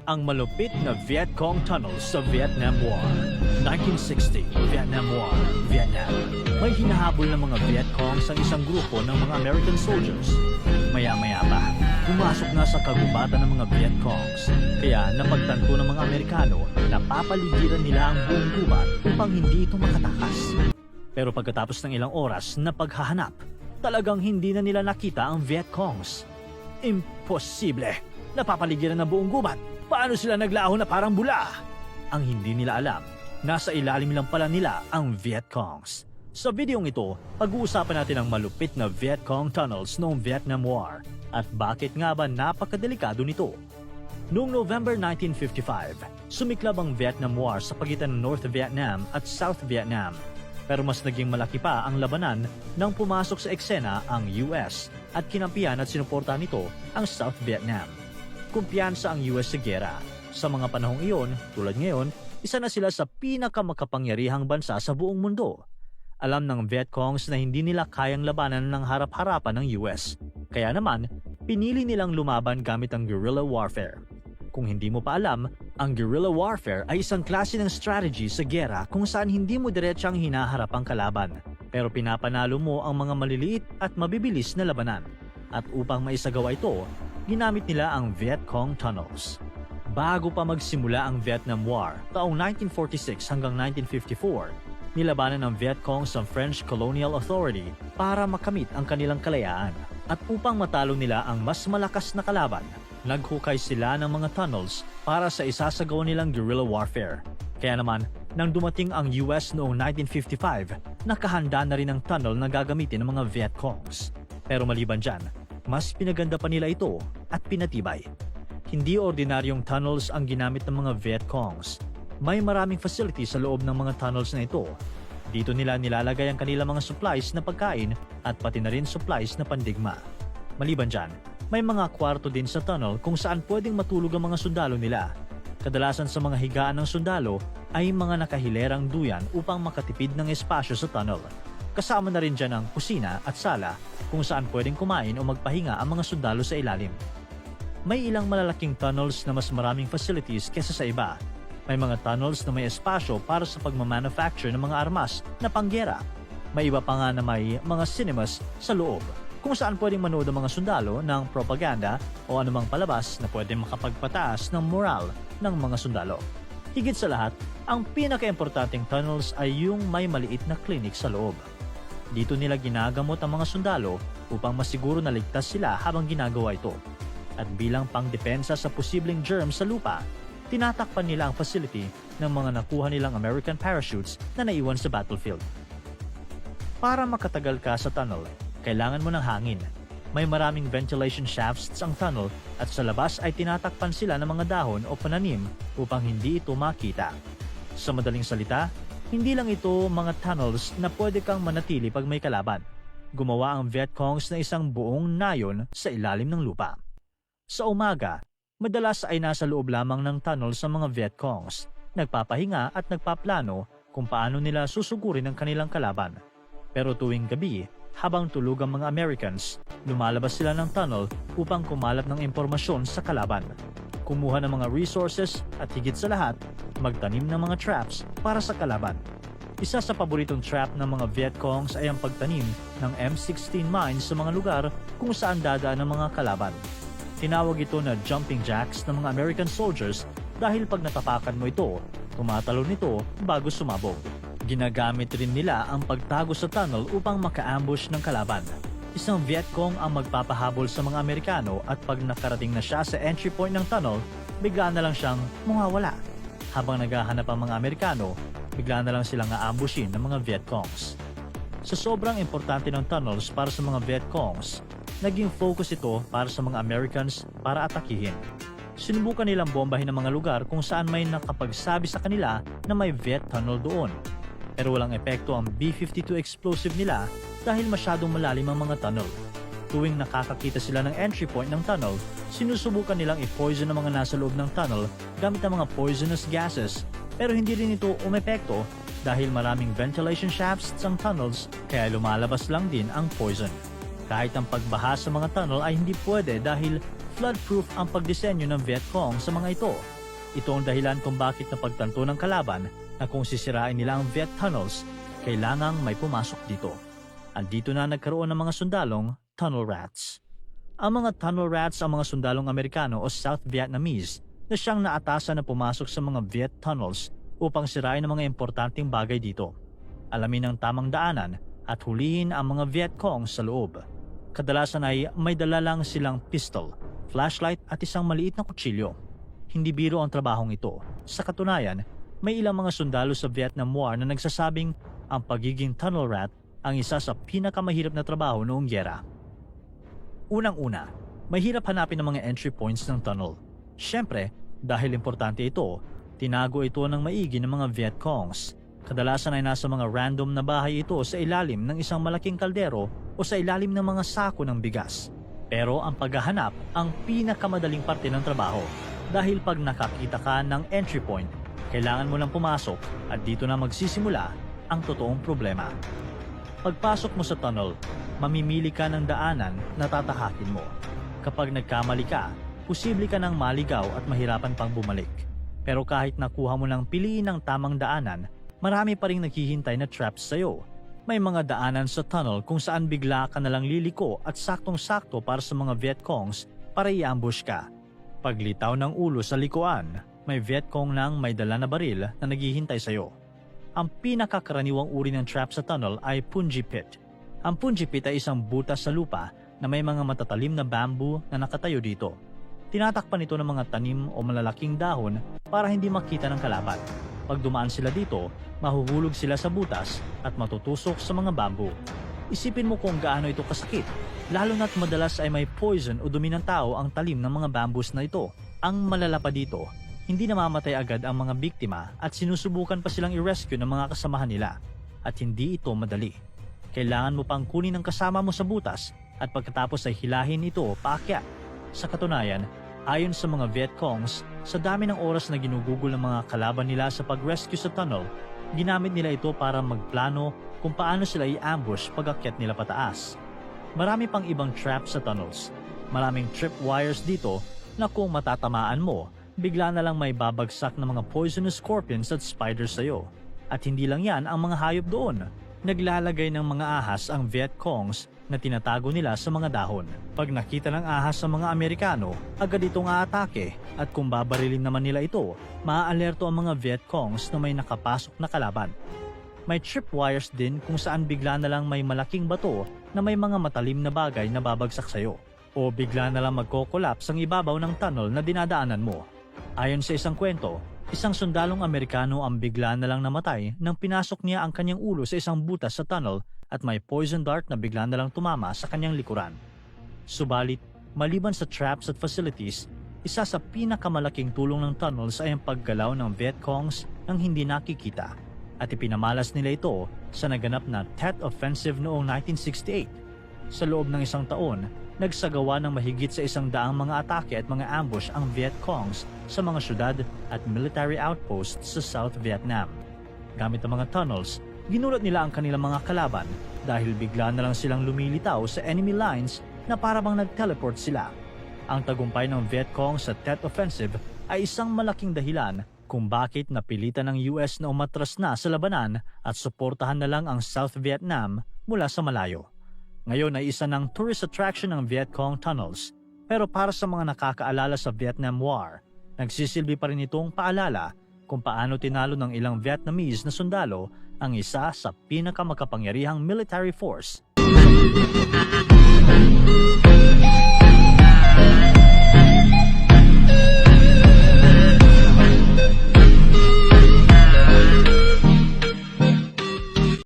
Ang malupit na Viet Cong tunnel sa Vietnam War. 1960, Vietnam War, Vietnam. May hinahabol ng mga Viet Cong sa isang grupo ng mga American soldiers. Maya-maya pa, pumasok na sa kagubatan ng mga Viet Congs. Kaya napagtanto ng mga Amerikano na papaligiran nila ang buong gubat upang hindi ito makatakas. Pero pagkatapos ng ilang oras na paghahanap, talagang hindi na nila nakita ang Viet Congs. Imposible! Napapaligiran ng buong gubat. Paano sila naglaho na parang bula? Ang hindi nila alam, nasa ilalim lang pala nila ang Viet Congs. Sa videong ito, pag-uusapan natin ang malupit na Viet Cong tunnels noong Vietnam War at bakit nga ba napakadelikado nito. Noong November 1955, sumiklab ang Vietnam War sa pagitan ng North Vietnam at South Vietnam. Pero mas naging malaki pa ang labanan nang pumasok sa eksena ang US at kinampihan at sinuportahan nito ang South Vietnam. Kumpiyansa ang US sa giyera. Sa mga panahong iyon, tulad ngayon, isa na sila sa pinakamakapangyarihang bansa sa buong mundo. Alam ng Viet Congs na hindi nila kayang labanan ng harap-harapan ng US. Kaya naman, pinili nilang lumaban gamit ang guerrilla warfare. Kung hindi mo pa alam, ang guerrilla warfare ay isang klase ng strategy sa giyera kung saan hindi mo diretsang hinaharap ang kalaban, pero pinapanalo mo ang mga maliliit at mabibilis na labanan. At upang maisagawa ito, ginamit nila ang Viet Cong tunnels. Bago pa magsimula ang Vietnam War, taong 1946 hanggang 1954, nilabanan ng Viet Cong sa French Colonial Authority para makamit ang kanilang kalayaan. At upang matalo nila ang mas malakas na kalaban, naghukay sila ng mga tunnels para sa isasagawa nilang guerrilla warfare. Kaya naman, nang dumating ang US noong 1955, nakahanda na rin ang tunnel na gagamitin ng mga Viet Congs. Pero maliban dyan, mas pinaganda pa nila ito at pinatibay. Hindi ordinaryong tunnels ang ginamit ng mga Viet Congs. May maraming facilities sa loob ng mga tunnels na ito. Dito nila nilalagay ang kanilang mga supplies na pagkain at pati na rin supplies na pandigma. Maliban dyan, may mga kwarto din sa tunnel kung saan pwedeng matulog ang mga sundalo nila. Kadalasan sa mga higaan ng sundalo ay mga nakahilerang duyan upang makatipid ng espasyo sa tunnel. Kasama na rin dyan ang kusina at sala kung saan pwedeng kumain o magpahinga ang mga sundalo sa ilalim. May ilang malalaking tunnels na mas maraming facilities kesa sa iba. May mga tunnels na may espasyo para sa pagmamanufacture ng mga armas na panggera. May iba pa nga na may mga cinemas sa loob kung saan pwedeng manood ang mga sundalo ng propaganda o anumang palabas na pwedeng makapagpataas ng moral ng mga sundalo. Higit sa lahat, ang pinaka-importanting tunnels ay yung may maliit na clinic sa loob. Dito nila ginagamot ang mga sundalo upang masiguro na ligtas sila habang ginagawa ito. At bilang pangdepensa sa posibleng germs sa lupa, tinatakpan nila ang facility ng mga nakuha nilang American parachutes na naiwan sa battlefield. Para makatagal ka sa tunnel, kailangan mo ng hangin. May maraming ventilation shafts ang tunnel at sa labas ay tinatakpan sila ng mga dahon o pananim upang hindi ito makita. Sa madaling salita, hindi lang ito mga tunnels na pwede kang manatili pag may kalaban. Gumawa ang Viet Congs na isang buong nayon sa ilalim ng lupa. Sa umaga, madalas ay nasa loob lamang ng tunnel sa mga Viet Congs, nagpapahinga at nagpaplano kung paano nila susugurin ang kanilang kalaban. Pero tuwing gabi, habang tulog ang mga Americans, lumalabas sila ng tunnel upang kumalat ng impormasyon sa kalaban. Kumuha ng mga resources at higit sa lahat, magtanim ng mga traps para sa kalaban. Isa sa paboritong trap ng mga Viet Congs ay ang pagtanim ng M16 mines sa mga lugar kung saan dadaan ang mga kalaban. Tinawag ito na jumping jacks ng mga American soldiers dahil pag natapakan mo ito, tumatalon ito bago sumabog. Ginagamit rin nila ang pagtago sa tunnel upang maka-ambush ng kalaban. Isang Viet Cong ang magpapahabol sa mga Amerikano at pag nakarating na siya sa entry point ng tunnel, bigla na lang siyang mawawala. Habang naghahanap ang mga Amerikano, bigla na lang silang aambushin ng mga Viet Congs. Sa sobrang importante ng tunnels para sa mga Viet Congs, naging focus ito para sa mga Americans para atakihin. Sinubukan nilang bombahin ang mga lugar kung saan may nakapagsabi sa kanila na may Viet tunnel doon. Pero walang epekto ang B-52 explosive nila dahil masyadong malalim ang mga tunnel. Tuwing nakakakita sila ng entry point ng tunnel, sinusubukan nilang i-poison ang mga nasa loob ng tunnel gamit ang mga poisonous gases. Pero hindi rin ito umepekto dahil maraming ventilation shafts ang tunnels kaya lumalabas lang din ang poison. Kahit ang pagbaha sa mga tunnel ay hindi pwede dahil Flood-proof ang pagdisenyo ng Viet Cong sa mga ito. Ito ang dahilan kung bakit napagtanto ng kalaban na kung sisirain nila ang Viet Tunnels, kailangang may pumasok dito. Andito na nagkaroon ng mga sundalong tunnel rats. Ang mga tunnel rats ang mga sundalong Amerikano o South Vietnamese na siyang naatasan na pumasok sa mga Viet Tunnels upang sirain ang mga importanteng bagay dito. Alamin ang tamang daanan at hulihin ang mga Viet Cong sa loob. Kadalasan ay may dala lang silang pistol, flashlight at isang maliit na kutsilyo. Hindi biro ang trabahong ito. Sa katunayan, may ilang mga sundalo sa Vietnam War na nagsasabing ang pagiging tunnel rat ang isa sa pinakamahirap na trabaho noong gyera. Unang-una, mahirap hanapin ang mga entry points ng tunnel. Siyempre, dahil importante ito, tinago ito ng maigi ng mga Viet Congs. Kadalasan ay nasa mga random na bahay ito sa ilalim ng isang malaking kaldero o sa ilalim ng mga sako ng bigas. Pero ang paghahanap ang pinakamadaling parte ng trabaho. Dahil pag nakakita ka ng entry point, kailangan mo lang pumasok at dito na magsisimula ang totoong problema. Pagpasok mo sa tunnel, mamimili ka ng daanan na tatahakin mo. Kapag nagkamali ka, posible ka nang maligaw at mahirapan pang bumalik. Pero kahit nakuha mo ng piliin ang tamang daanan, marami pa ring naghihintay na traps sa'yo. May mga daanan sa tunnel kung saan bigla ka nalang liliko at saktong-sakto para sa mga Viet Congs para i-ambush ka. Paglitaw ng ulo sa likuan, may Viet Cong nang may dala na baril na naghihintay sa'yo. Ang pinakakaraniwang uri ng trap sa tunnel ay punji pit. Ang punji pit ay isang butas sa lupa na may mga matatalim na bamboo na nakatayo dito. Tinatakpan ito ng mga tanim o malalaking dahon para hindi makita ng kalaban. Pag dumaan sila dito, mahuhulog sila sa butas at matutusok sa mga bamboo. Isipin mo kung gaano ito kasakit, lalo na't madalas ay may poison o dumi ng tao ang talim ng mga bamboos na ito. Ang malala pa dito, hindi namamatay agad ang mga biktima at sinusubukan pa silang i-rescue ng mga kasamahan nila. At hindi ito madali. Kailangan mo pang kunin ang kasama mo sa butas at pagkatapos ay hilahin ito paakyat. Sa katunayan, ayon sa mga Viet Congs, sa dami ng oras na ginugugol ng mga kalaban nila sa pag-rescue sa tunnel, ginamit nila ito para magplano kung paano sila i-ambush pag-akyat nila pataas. Marami pang ibang traps sa tunnels. Maraming tripwires dito na kung matatamaan mo, bigla na lang may babagsak na mga poisonous scorpions at spiders sa'yo. At hindi lang yan ang mga hayop doon. Naglalagay ng mga ahas ang Viet Congs na tinatago nila sa mga dahon. Pag nakita ng ahas sa mga Amerikano, agad itong aatake at kung babarilin naman nila ito, maaalerto ang mga Viet Congs na may nakapasok na kalaban. May tripwires din kung saan bigla na lang may malaking bato na may mga matalim na bagay na babagsak sa'yo. O bigla na lang magko-collapse ang ibabaw ng tunnel na dinadaanan mo. Ayon sa isang kwento, isang sundalong Amerikano ang bigla na lang namatay nang pinasok niya ang kanyang ulo sa isang butas sa tunnel at may poison dart na bigla na lang tumama sa kanyang likuran. Subalit, maliban sa traps at facilities, isa sa pinakamalaking tulong ng tunnels ay ang paggalaw ng Viet Congs nang hindi nakikita. At ipinamalas nila ito sa naganap na Tet Offensive noong 1968. Sa loob ng isang taon, nagsagawa ng mahigit sa 100 mga atake at mga ambush ang Viet Congs sa mga syudad at military outposts sa South Vietnam. Gamit ang mga tunnels, ginulat nila ang kanilang mga kalaban dahil bigla na lang silang lumilitaw sa enemy lines na para bang nag-teleport sila. Ang tagumpay ng Viet Cong sa Tet Offensive ay isang malaking dahilan kung bakit napilitan ng US na umatras na sa labanan at suportahan na lang ang South Vietnam mula sa malayo. Ngayon ay isa ng tourist attraction ng Viet Cong tunnels, pero para sa mga nakakaalala sa Vietnam War, nagsisilbi pa rin itong paalala kung paano tinalo ng ilang Vietnamese na sundalo ang isa sa pinakamakapangyarihang military force.